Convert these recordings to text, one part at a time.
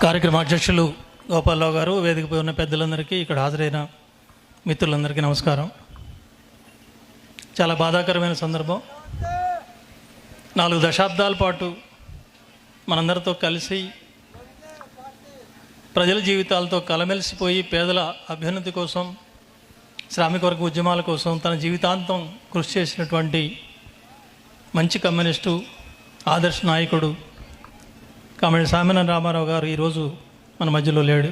కార్యక్రమ అధ్యక్షులు గోపాలరావు గారు, వేదికపై ఉన్న పెద్దలందరికీ, ఇక్కడ హాజరైన మిత్రులందరికీ నమస్కారం. చాలా బాధాకరమైన సందర్భం. 4 దశాబ్దాల పాటు మనందరితో కలిసి ప్రజల జీవితాలతో కలమెలిసిపోయి పేదల అభ్యున్నతి కోసం, శ్రామిక వర్గ ఉద్యమాల కోసం తన జీవితాంతం కృషి చేసినటువంటి మంచి కమ్యూనిస్టు, ఆదర్శ నాయకుడు కామెడి సామినేని రామారావు గారు ఈరోజు మన మధ్యలో లేడు.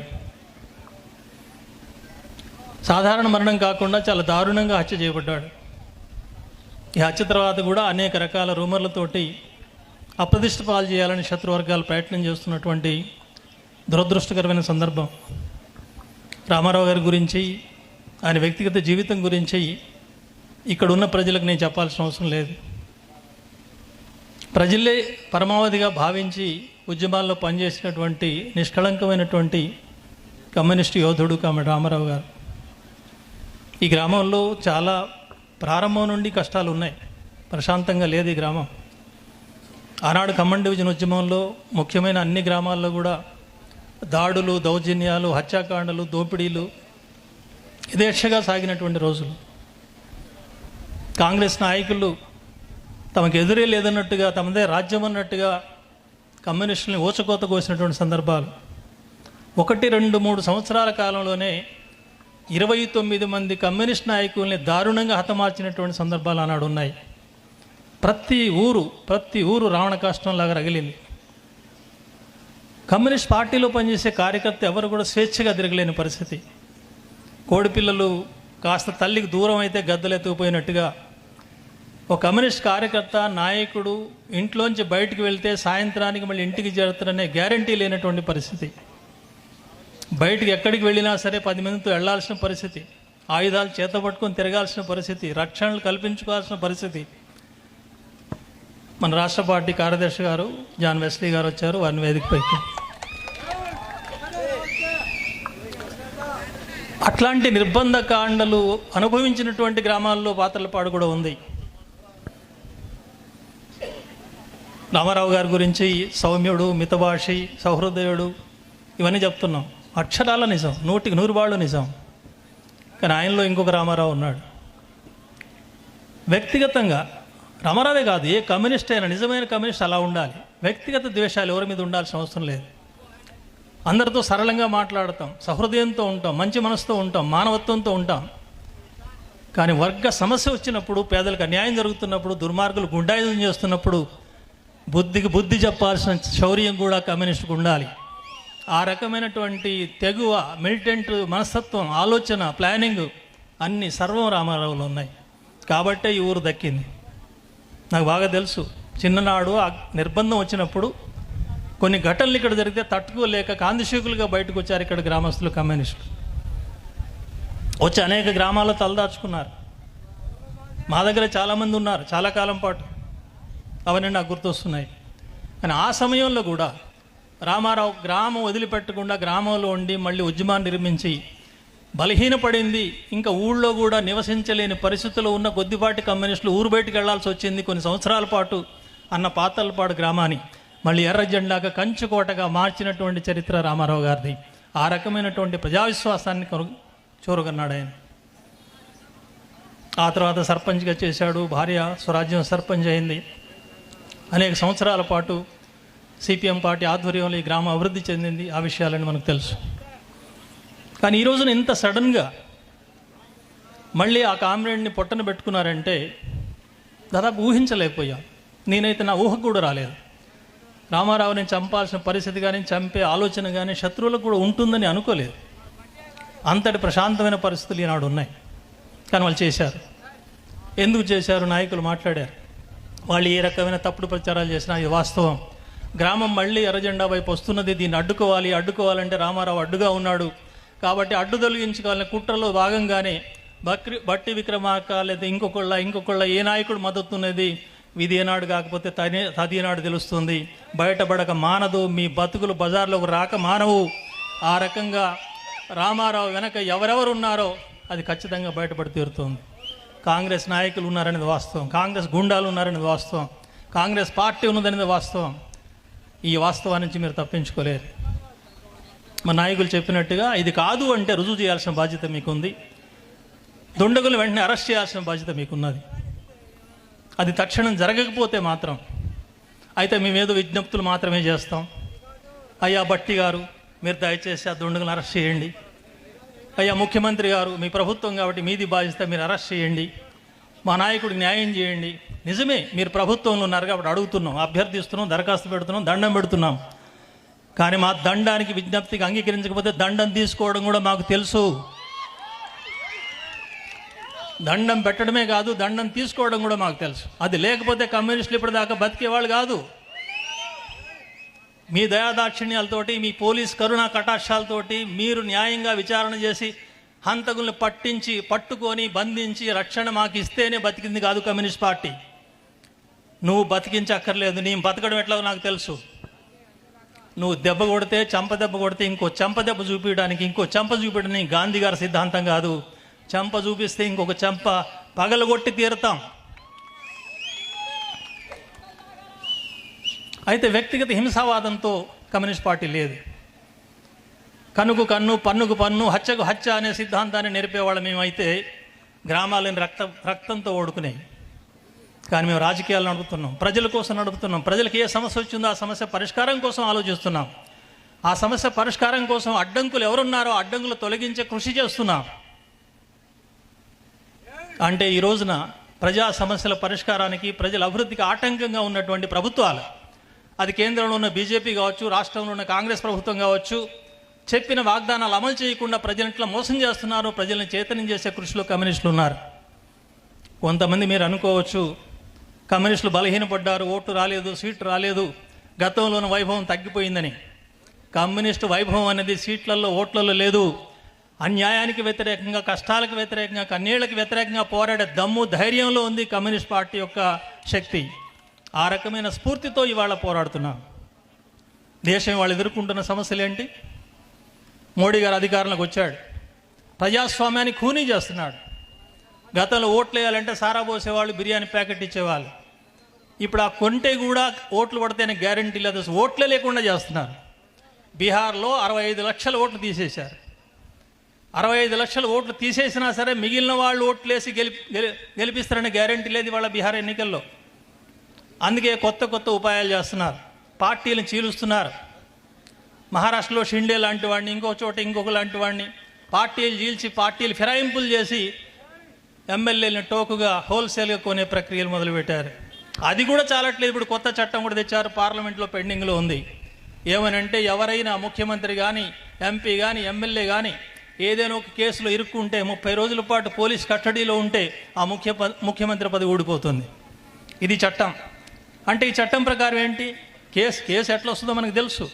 సాధారణ మరణం కాకుండా చాలా దారుణంగా హత్య చేయబడ్డాడు. ఈ హత్య తర్వాత కూడా అనేక రకాల రూమర్లతోటి అప్రతిష్ట పాలు చేయాలని శత్రువర్గాలు ప్రయత్నం చేస్తున్నటువంటి దురదృష్టకరమైన సందర్భం. రామారావు గారి గురించి, ఆయన వ్యక్తిగత జీవితం గురించి ఇక్కడ ఉన్న ప్రజలకు నేను చెప్పాల్సిన అవసరం లేదు. ప్రజలే పరమావధిగా భావించి ఉద్యమాల్లో పనిచేసినటువంటి నిష్కళంకమైనటువంటి కమ్యూనిస్టు యోధుడు కామెడి రామారావు గారు. ఈ గ్రామంలో చాలా ప్రారంభం నుండి కష్టాలు ఉన్నాయి. ప్రశాంతంగా లేదు ఈ గ్రామం. ఆనాడు ఖమ్మం డివిజన్ ఉద్యమంలో ముఖ్యమైన అన్ని గ్రామాల్లో కూడా దాడులు, దౌర్జన్యాలు, హత్యాకాండలు, దోపిడీలు యథేచ్ఛగా సాగినటువంటి రోజులు. కాంగ్రెస్ నాయకులు తమకు ఎదురే లేదన్నట్టుగా, తమదే రాజ్యం అన్నట్టుగా కమ్యూనిస్టులని ఊచకోత కోసినటువంటి సందర్భాలు. 1, 2, 3 సంవత్సరాల కాలంలోనే 29 మంది కమ్యూనిస్ట్ నాయకుల్ని దారుణంగా హతమార్చినటువంటి సందర్భాలు ఆనాడు ఉన్నాయి. ప్రతి ఊరు రావణ కాష్టంలాగా రగిలింది. కమ్యూనిస్ట్ పార్టీలో పనిచేసే కార్యకర్త ఎవరు కూడా స్వేచ్ఛగా తిరగలేని పరిస్థితి. కోడిపిల్లలు కాస్త తల్లికి దూరం అయితే గద్దలు ఎత్తుకుపోయినట్టుగా ఒక కమ్యూనిస్ట్ కార్యకర్త, నాయకుడు ఇంట్లోంచి బయటకు వెళ్తే సాయంత్రానికి మళ్ళీ ఇంటికి చేరుతారనే గ్యారంటీ లేనటువంటి పరిస్థితి. బయటికి ఎక్కడికి వెళ్ళినా సరే 10 మందితో వెళ్లాల్సిన పరిస్థితి, ఆయుధాలు చేతపట్టుకొని తిరగాల్సిన పరిస్థితి, రక్షణలు కల్పించుకోవాల్సిన పరిస్థితి. మన రాష్ట్ర పార్టీ కార్యదర్శి గారు జాన్ వెస్లీ గారు వచ్చారు, వారిని వేదికపైకి. అట్లాంటి నిర్బంధ కాండలు అనుభవించినటువంటి గ్రామాల్లో పాత్రలపాడు కూడా ఉంది. రామారావు గారి గురించి సౌమ్యుడు, మితభాషి, సహృదయుడు ఇవన్నీ చెప్తున్నాం. అక్షరాల నిజం, 100కి 100 నిజం. కానీ ఆయనలో ఇంకొక రామారావు ఉన్నాడు. వ్యక్తిగతంగా రామారావే కాదు, ఏ కమ్యూనిస్ట్ అయినా, నిజమైన కమ్యూనిస్ట్ అలా ఉండాలి. వ్యక్తిగత ద్వేషాలు ఎవరి మీద ఉండాల్సిన అవసరం లేదు. అందరితో సరళంగా మాట్లాడతాం, సహృదయంతో ఉంటాం, మంచి మనసుతో ఉంటాం, మానవత్వంతో ఉంటాం. కానీ వర్గ సమస్య వచ్చినప్పుడు, పేదలకు అన్యాయం జరుగుతున్నప్పుడు, దుర్మార్గులు గుండాయుధం చేస్తున్నప్పుడు బుద్ధికి బుద్ధి చెప్పాల్సిన శౌర్యం కూడా కమ్యూనిస్టుకు ఉండాలి. ఆ రకమైనటువంటి తెగువ, మిలిటెంట్ మనస్తత్వం, ఆలోచన, ప్లానింగ్ అన్నీ సర్వం రామారావులో ఉన్నాయి. కాబట్టే ఈ ఊరు దక్కింది. నాకు బాగా తెలుసు, చిన్ననాడు ఆ నిర్బంధం వచ్చినప్పుడు కొన్ని ఘటనలు ఇక్కడ జరిగితే తట్టుకోలేక కాందిశీకులుగా బయటకు వచ్చారు ఇక్కడ గ్రామస్తులు, కమ్యూనిస్టులు వచ్చి అనేక గ్రామాల్లో తలదాచుకున్నారు. మా దగ్గర చాలామంది ఉన్నారు చాలా కాలం పాటు, అవన్నీ నాకు గుర్తొస్తున్నాయి. కానీ ఆ సమయంలో కూడా రామారావు గ్రామం వదిలిపెట్టకుండా గ్రామంలో ఉండి మళ్ళీ ఉద్యమాన్ని నిర్మించి బలహీనపడింది, ఇంకా ఊళ్ళో కూడా నివసించలేని పరిస్థితుల్లో ఉన్న కొద్దిపాటి కమ్యూనిస్టులు ఊరు బయటికి వెళ్లాల్సి వచ్చింది కొన్ని సంవత్సరాల పాటు అన్న పాతలపాడు గ్రామాన్ని మళ్ళీ ఎర్ర జెండాగా, కంచుకోటగా మార్చినటువంటి చరిత్ర రామారావు గారిది. ఆ రకమైనటువంటి ప్రజావిశ్వాసాన్ని చూరగన్నాడు ఆయన. ఆ తర్వాత సర్పంచ్గా చేశాడు, భార్య స్వరాజ్యం సర్పంచ్ అయింది. అనేక సంవత్సరాల పాటు సిపిఎం పార్టీ ఆధ్వర్యంలో ఈ గ్రామం అభివృద్ధి చెందింది. ఆ విషయాలని మనకు తెలుసు. కానీ ఈ రోజున ఇంత సడన్గా మళ్ళీ ఆ కామ్రేడ్ని పొట్టన పెట్టుకున్నారంటే దాదాపు ఊహించలేకపోయాం. నేనైతే నా ఊహకు కూడా రాలేదు. రామారావుని చంపాల్సిన పరిస్థితి కానీ, చంపే ఆలోచన కానీ శత్రువులకు కూడా ఉంటుందని అనుకోలేదు. అంతటి ప్రశాంతమైన పరిస్థితులు ఈనాడు ఉన్నాయి. కానీ వాళ్ళు చేశారు. ఎందుకు చేశారు? నాయకులు మాట్లాడారు. వాళ్ళు ఏ రకమైన తప్పుడు ప్రచారాలు చేసినా ఇది వాస్తవం. గ్రామం మళ్ళీ ఎర్రజెండా వైపు వస్తున్నది, దీన్ని అడ్డుకోవాలంటే రామారావు అడ్డుగా ఉన్నాడు కాబట్టి అడ్డు తొలగించుకోవాలని కుట్రలో భాగంగానే బట్టి విక్రమార్క లేదా ఇంకొకళ్ళ ఏ నాయకుడు మద్దతు ఉన్నది ఇది ఏనాడు కాకపోతే తదినాడు తెలుస్తుంది, బయటపడక మానదు, మీ బతుకులు బజార్లోకి రాక మానవు. ఆ రకంగా రామారావు వెనక ఎవరెవరు ఉన్నారో అది ఖచ్చితంగా బయటపడి తీరుతుంది. కాంగ్రెస్ నాయకులు ఉన్నారనేది వాస్తవం, కాంగ్రెస్ గుండాలు ఉన్నారనేది వాస్తవం, కాంగ్రెస్ పార్టీ ఉన్నదనేది వాస్తవం. ఈ వాస్తవాన్ని నుంచి మీరు తప్పించుకోలేరు. మా నాయకులు చెప్పినట్టుగా ఇది కాదు అంటే రుజువు చేయాల్సిన బాధ్యత మీకుంది. దుండగులు వెంటనే అరెస్ట్ చేయాల్సిన బాధ్యత మీకున్నది. అది తక్షణం జరగకపోతే మాత్రం అయితే మేమేదో విజ్ఞప్తులు మాత్రమే చేస్తాం. అయ్యా భట్టి గారు, మీరు దయచేసి ఆ దుండగులను అరెస్ట్ చేయండి. అయ్యా ముఖ్యమంత్రి గారు, మీ ప్రభుత్వం కాబట్టి మీది బాధ్యత, మీరు అరెస్ట్ చేయండి. మా నాయకుడికి న్యాయం చేయండి. నిజమే, మీరు ప్రభుత్వంలో ఉన్నారు కాబట్టి అడుగుతున్నాం, అభ్యర్థిస్తున్నాం, దరఖాస్తు పెడుతున్నాం, దండం పెడుతున్నాం. కానీ మా దండానికి విజ్ఞప్తికి అంగీకరించకపోతే దండం తీసుకోవడం కూడా మాకు తెలుసు. దండం పెట్టడమే కాదు, దండం తీసుకోవడం కూడా మాకు తెలుసు. అది లేకపోతే కమ్యూనిస్టులు ఇప్పటిదాకా బతికేవాళ్ళు కాదు. మీ దయాదాక్షిణ్యాలతోటి, మీ పోలీస్ కరుణా కటాక్షాలతోటి మీరు న్యాయంగా విచారణ చేసి హంతకుల్ని పట్టుకొని బంధించి రక్షణ మాకు ఇస్తేనే బతికింది కాదు కమ్యూనిస్ట్ పార్టీ. నువ్వు బతికించక్కర్లేదు, నీ బతకడం ఎట్లా నాకు తెలుసు. నువ్వు దెబ్బ కొడితే, చెంప దెబ్బ కొడితే ఇంకో చెంప దెబ్బ చూపించడానికి, ఇంకో చెంప చూపించడానికి గాంధీ గారి సిద్ధాంతం కాదు. చెంప చూపిస్తే ఇంకొక చెంప పగలగొట్టి తీరుతాం. అయితే వ్యక్తిగత హింసావాదంతో కమ్యూనిస్ట్ పార్టీ లేదు. కన్నుకు కన్ను, పన్నుకు పన్ను, హత్యకు హత్య అనే సిద్ధాంతాన్ని నేర్పేవాళ్ళం మేమైతే గ్రామాలని రక్తంతో ఓడుకునేవి. కానీ మేము రాజకీయాలు నడుపుతున్నాం, ప్రజల కోసం నడుపుతున్నాం. ప్రజలకు ఏ సమస్య వచ్చిందో ఆ సమస్య పరిష్కారం కోసం ఆలోచిస్తున్నాం. ఆ సమస్య పరిష్కారం కోసం అడ్డంకులు ఎవరున్నారో అడ్డంకులు తొలగించే కృషి చేస్తున్నాం. అంటే ఈ రోజున ప్రజా సమస్యల పరిష్కారానికి, ప్రజల అభివృద్ధికి ఆటంకంగా ఉన్నటువంటి ప్రభుత్వాలు, అది కేంద్రంలో ఉన్న బీజేపీ కావచ్చు, రాష్ట్రంలో ఉన్న కాంగ్రెస్ ప్రభుత్వం కావచ్చు, చెప్పిన వాగ్దానాలు అమలు చేయకుండా ప్రజలట్లా మోసం చేస్తున్నారు. ప్రజల్ని చైతన్యం చేసే కృషిలో కమ్యూనిస్టులు ఉన్నారు. కొంతమంది మీరు అనుకోవచ్చు, కమ్యూనిస్టులు బలహీనపడ్డారు, ఓటు రాలేదు, సీటు రాలేదు, గతంలోని వైభవం తగ్గిపోయిందని. కమ్యూనిస్టు వైభవం అనేది సీట్లలో, ఓట్లలో లేదు. అన్యాయానికి వ్యతిరేకంగా, కష్టాలకు వ్యతిరేకంగా, కన్నీళ్లకు వ్యతిరేకంగా పోరాడే దమ్ము, ధైర్యంలో ఉంది కమ్యూనిస్ట్ పార్టీ యొక్క శక్తి. ఆ రకమైన స్ఫూర్తితో ఇవాళ పోరాడుతున్నాం. దేశం వాళ్ళు ఎదుర్కొంటున్న సమస్యలు ఏంటి? మోడీ గారు అధికారంలోకి వచ్చాడు, ప్రజాస్వామ్యాన్ని ఖూనీ చేస్తున్నాడు. గతంలో ఓట్లు వేయాలంటే సారా పోసేవాళ్ళు, బిర్యానీ ప్యాకెట్ ఇచ్చేవాళ్ళు. ఇప్పుడు ఆ కొంటే కూడా ఓట్లు పడితేనే గ్యారంటీ లేదు, ఓట్లే లేకుండా చేస్తున్నారు. బీహార్లో 65 లక్షల ఓట్లు తీసేశారు. 65 లక్షల ఓట్లు తీసేసినా సరే మిగిలిన వాళ్ళు ఓట్లేసి గెలిపిస్తారనే గ్యారంటీ లేదు వాళ్ళ బీహార్ ఎన్నికల్లో. అందుకే కొత్త కొత్త ఉపాయాలు చేస్తున్నారు, పార్టీలను చీలుస్తున్నారు. మహారాష్ట్రలో షిండే లాంటి వాడిని, ఇంకో చోట ఇంకొక లాంటి వాడిని పార్టీలు చీల్చి, పార్టీలు ఫిరాయింపులు చేసి ఎమ్మెల్యేలను టోకుగా హోల్సేల్గా కొనే ప్రక్రియలు మొదలుపెట్టారు. అది కూడా చాలట్లేదు. ఇప్పుడు కొత్త చట్టం కూడా తెచ్చారు, పార్లమెంట్లో పెండింగ్లో ఉంది. ఏమనంటే ఎవరైనా ముఖ్యమంత్రి కానీ, ఎంపీ కానీ, ఎమ్మెల్యే కానీ ఏదైనా ఒక కేసులో ఇరుక్కుంటే 30 రోజుల పాటు పోలీస్ కస్టడీలో ఉంటే ఆ ముఖ్యమంత్రి పదవి ఊడిపోతుంది. ఇది చట్టం. అంటే ఈ చట్టం ప్రకారం ఏంటి? కేసు ఎట్లా వస్తుందో మనకు తెలుసు.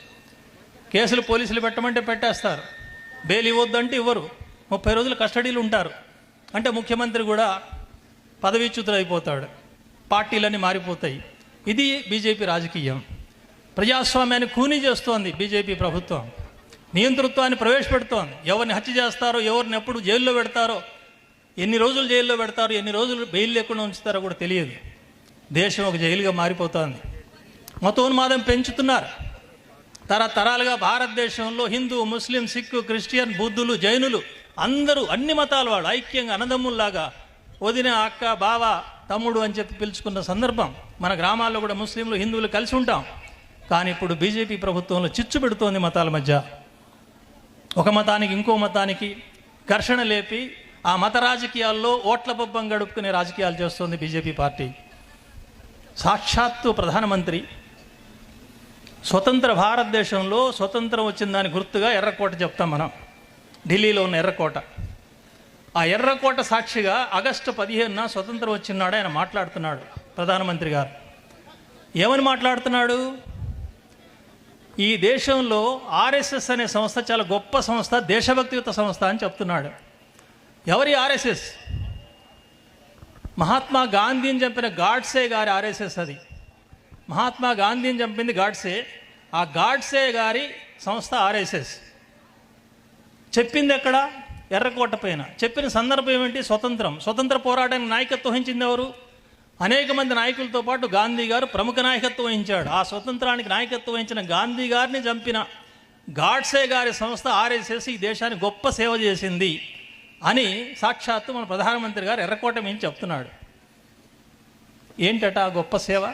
కేసులు పోలీసులు పెట్టమంటే పెట్టేస్తారు, బెయిల్ ఇవ్వద్దంటే ఇవ్వరు, 30 రోజులు కస్టడీలు ఉంటారు. అంటే ముఖ్యమంత్రి కూడా పదవీచ్యుతులు అయిపోతాడు, పార్టీలన్నీ మారిపోతాయి. ఇది బీజేపీ రాజకీయం. ప్రజాస్వామ్యాన్ని ఖూనీ చేస్తోంది బీజేపీ ప్రభుత్వం. నియంతృత్వాన్ని ప్రవేశపెడుతోంది. ఎవరిని హత్య చేస్తారో, ఎవరిని ఎప్పుడు జైల్లో పెడతారో, ఎన్ని రోజులు జైల్లో పెడతారో, ఎన్ని రోజులు బెయిల్ లేకుండా ఉంచుతారో కూడా తెలియదు. దేశం ఒక జైలుగా మారిపోతోంది. మతోన్మాదం పెంచుతున్నారు. తరతరాలుగా భారతదేశంలో హిందూ, ముస్లిం, సిక్కు, క్రిస్టియన్, బుద్ధులు, జైనులు అందరూ, అన్ని మతాల వాళ్ళు ఐక్యంగా అన్నదమ్ముల్లాగా వదిన, అక్క, బావ, తమ్ముడు అని చెప్పి పిలుచుకున్న సందర్భం. మన గ్రామాల్లో కూడా ముస్లింలు, హిందువులు కలిసి ఉంటాం. కానీ ఇప్పుడు బీజేపీ ప్రభుత్వంలో చిచ్చు పెడుతోంది మతాల మధ్య. ఒక మతానికి ఇంకో మతానికి ఘర్షణ లేపి ఆ మత రాజకీయాల్లో ఓట్ల పబ్బం గడుపుకునే రాజకీయాలు చేస్తోంది బీజేపీ పార్టీ. సాక్షాత్తు ప్రధానమంత్రి స్వతంత్ర భారతదేశంలో స్వతంత్రం వచ్చిన దాని గుర్తుగా ఎర్రకోట చెప్తాం మనం, ఢిల్లీలో ఉన్న ఎర్రకోట. ఆ ఎర్రకోట సాక్షిగా ఆగస్టు 15న స్వతంత్రం వచ్చినాడు ఆయన మాట్లాడుతున్నాడు ప్రధానమంత్రి గారు. ఏమని మాట్లాడుతున్నాడు? ఈ దేశంలో ఆర్ఎస్ఎస్ అనే సంస్థ చాలా గొప్ప సంస్థ, దేశభక్తియుత సంస్థ అని చెప్తున్నాడు. ఎవరి ఆర్ఎస్ఎస్? మహాత్మా గాంధీని చంపిన గాడ్సే గారి ఆర్ఎస్ఎస్ అది. మహాత్మా గాంధీని చంపింది గాడ్సే, ఆ గాడ్సే గారి సంస్థ ఆర్ఎస్ఎస్. చెప్పింది ఎక్కడ? ఎర్రకోట పైన. చెప్పిన సందర్భం ఏమిటి? స్వతంత్ర పోరాటానికి నాయకత్వం వహించింది ఎవరు? అనేక మంది నాయకులతో పాటు గాంధీ గారు ప్రముఖ నాయకత్వం వహించాడు. ఆ స్వతంత్రానికి నాయకత్వం వహించిన గాంధీ గారిని చంపిన గాడ్సే గారి సంస్థ ఆర్ఎస్ఎస్ ఈ దేశానికి గొప్ప సేవ చేసింది అని సాక్షాత్తు మన ప్రధానమంత్రి గారు ఎర్రకోట మీద చెప్తున్నాడు. ఏంటట ఆ గొప్ప సేవ?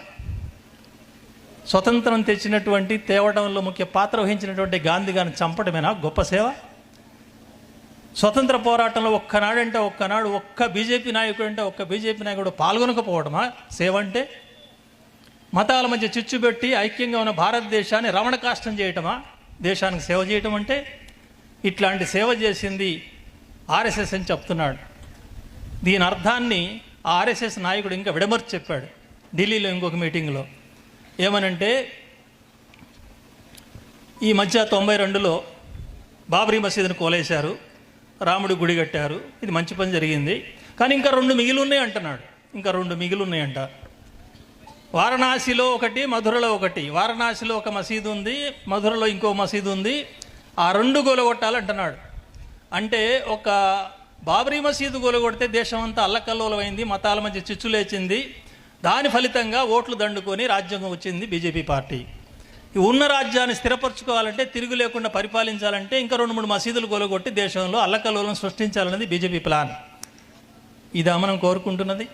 స్వతంత్రం తెచ్చినటువంటి తేవడంలో ముఖ్య పాత్ర వహించినటువంటి గాంధీ గారిని చంపడమేనా గొప్ప సేవ? స్వతంత్ర పోరాటంలో ఒక్కనాడు ఒక్క బీజేపీ నాయకుడు పాల్గొనకపోవడమా సేవ అంటే? మతాల మధ్య చిచ్చుపెట్టి ఐక్యంగా ఉన్న భారతదేశాన్ని రమణ కాష్టం చేయటమా దేశానికి సేవ చేయటం అంటే? ఇట్లాంటి సేవ చేసింది ఆర్ఎస్ఎస్ అని చెప్తున్నాడు. దీని అర్థాన్ని ఆ ఆర్ఎస్ఎస్ నాయకుడు ఇంకా విడమర్చి చెప్పాడు ఢిల్లీలో ఇంకొక మీటింగ్లో. ఏమనంటే, ఈ మధ్య 92లో బాబ్రీ మసీదుని కోలేశారు, రాముడి గుడి కట్టారు, ఇది మంచి పని జరిగింది, కానీ ఇంకా 2 మిగిలి ఉన్నాయి అంటున్నాడు. ఇంకా 2 మిగిలి ఉన్నాయంట. వారణాసిలో ఒకటి, మధురలో ఒకటి. వారణాసిలో ఒక మసీదు ఉంది, మధురలో ఇంకో మసీదు ఉంది. ఆ 2 గోలగొట్టాలంటున్నాడు. అంటే ఒక బాబ్రీ మసీదు గోలగొడితే దేశం అంతా అల్లకల్లోలమైంది, మతాల మధ్య చిచ్చు లేచింది. దాని ఫలితంగా ఓట్లు దండుకొని రాజ్యాంగం వచ్చింది బీజేపీ పార్టీ. ఈ ఉన్న రాజ్యాన్ని స్థిరపరచుకోవాలంటే, తిరుగు లేకుండా పరిపాలించాలంటే ఇంకా 2-3 మసీదులు గోలగొట్టి దేశంలో అల్లకల్లోలం సృష్టించాలనేది బీజేపీ ప్లాన్. ఇదా మనం కోరుకుంటున్నది?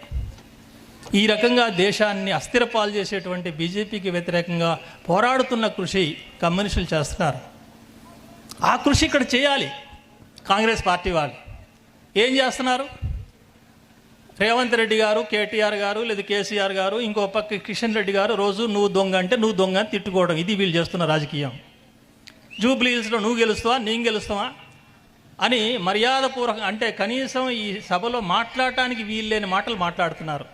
ఈ రకంగా దేశాన్ని అస్థిరపాలు చేసేటువంటి బీజేపీకి వ్యతిరేకంగా పోరాడుతున్న కృషి కమ్యూనిస్టులు చేస్తున్నారు. ఆ కృషి ఇక్కడ చేయాలి కాంగ్రెస్ పార్టీ వాళ్ళు. ఏం చేస్తున్నారు? రేవంత్ రెడ్డి గారు, కేటీఆర్ గారు, లేదా కేసీఆర్ గారు, ఇంకో పక్క కిషన్ రెడ్డి గారు రోజు నువ్వు దొంగ అంటే నువ్వు దొంగ అని తిట్టుకోవడం, ఇది వీళ్ళు చేస్తున్న రాజకీయం. జూబ్లీహిల్స్లో నువ్వు గెలుస్తావా, నేను గెలుస్తావా అని మర్యాదపూర్వకంగా, అంటే కనీసం ఈ సభలో మాట్లాడటానికి వీల్లేని మాటలు మాట్లాడుతున్నారు.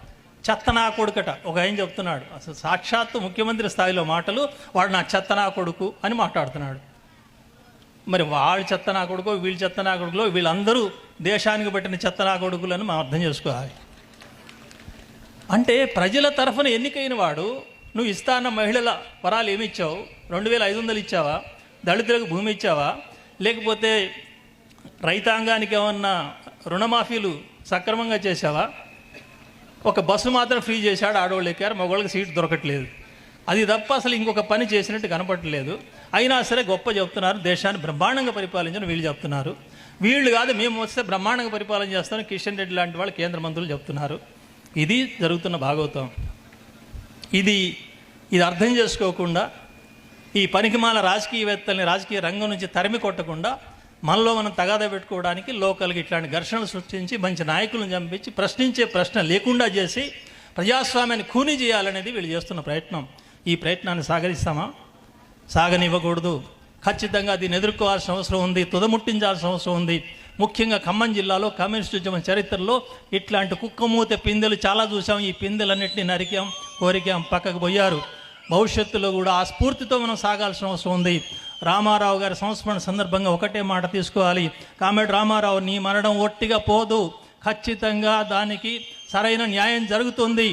చెత్తనా కొడుకట ఒక ఆయన చెప్తున్నాడు. అసలు సాక్షాత్తు ముఖ్యమంత్రి స్థాయిలో మాటలు, వాడు నా చెత్తనా కొడుకు అని మాట్లాడుతున్నాడు. మరి వాళ్ళు చెత్తనా కొడుకో వీళ్ళు చెత్తనా కొడుకులో, వీళ్ళందరూ దేశానికి పట్టిన చెత్తనా కొడుకులను మనం అర్థం చేసుకోవాలి. అంటే ప్రజల తరఫున ఎన్నికైన వాడు, నువ్వు ఇస్తా అన్న మహిళల వరాలు ఏమి ఇచ్చావు? 2500 ఇచ్చావా? దళితులకు భూమి ఇచ్చావా? లేకపోతే రైతాంగానికి ఏమన్నా రుణమాఫీలు సక్రమంగా చేసావా? ఒక బస్సు మాత్రం ఫ్రీ చేశాడు, ఆడవాళ్ళు ఎక్కారు, మగవాళ్ళకి సీట్ దొరకట్లేదు. అది తప్ప అసలు ఇంకొక పని చేసినట్టు కనపడలేదు. అయినా సరే గొప్ప చెప్తున్నారు, దేశాన్ని బ్రహ్మాండంగా పరిపాలించని వీళ్ళు చెప్తున్నారు. వీళ్ళు కాదు, మేము వస్తే బ్రహ్మాండంగా పరిపాలన చేస్తామని కిషన్ రెడ్డి లాంటి వాళ్ళు కేంద్ర మంత్రులు చెప్తున్నారు. ఇది జరుగుతున్న భాగవతం. ఇది అర్థం చేసుకోకుండా, ఈ పనికిమాల రాజకీయవేత్తల్ని రాజకీయ రంగం నుంచి తరిమి కొట్టకుండా, మనలో మనం తగాదా పెట్టుకోవడానికి లోకల్కి ఇట్లాంటి ఘర్షణలు సృష్టించి మంచి నాయకులను చంపించి ప్రశ్నించే ప్రశ్న లేకుండా చేసి ప్రజాస్వామ్యాన్ని ఖూనీ చేయాలనేది వీళ్ళు చేస్తున్న ప్రయత్నం. ఈ ప్రయత్నాన్ని సాగరిస్తామా? సాగనివ్వకూడదు. ఖచ్చితంగా దీన్ని ఎదుర్కోవాల్సిన అవసరం ఉంది, తుదముట్టించాల్సిన అవసరం ఉంది. ముఖ్యంగా ఖమ్మం జిల్లాలో కమ్యూనిస్టు ఉద్యమ చరిత్రలో ఇట్లాంటి కుక్కమూత పిందెలు చాలా చూసాం. ఈ పిందెలన్నింటినీ నరికాం, కోరికాం, పక్కకు పోయారు. భవిష్యత్తులో కూడా ఆ స్ఫూర్తితో మనం సాగాల్సిన అవసరం ఉంది. రామారావు గారి సంస్మరణ సందర్భంగా ఒకటే మాట తీసుకోవాలి. కామెడ్ రామారావు, నీ మరణం ఒట్టిగా పోదు, ఖచ్చితంగా దానికి సరైన న్యాయం జరుగుతుంది.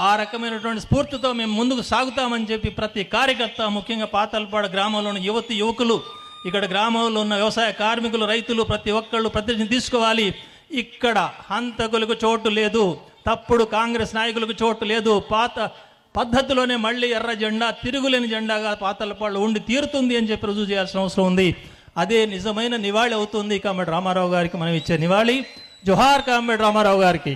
ఆ రకమైనటువంటి స్ఫూర్తితో మేము ముందుకు సాగుతామని చెప్పి ప్రతి కార్యకర్త, ముఖ్యంగా పాతలపాడు గ్రామంలోని యువకులు, ఇక్కడ గ్రామంలో ఉన్న వ్యవసాయ కార్మికులు, రైతులు, ప్రతి ఒక్కళ్ళు ప్రతినిధిని తీసుకోవాలి. ఇక్కడ హంతకులకు చోటు లేదు, తప్పుడు కాంగ్రెస్ నాయకులకు చోటు లేదు. పాత పద్ధతిలోనే మళ్ళీ ఎర్ర జెండా తిరుగులేని జెండాగా పాతలపాడులో ఉండి తీరుతుంది అని చెప్పి రుజువు చేయాల్సిన అవసరం ఉంది. అదే నిజమైన నివాళి అవుతుంది కామెడ్ రామారావు గారికి మనం ఇచ్చే నివాళి. జోహార్ కామెడ్ రామారావు గారికి.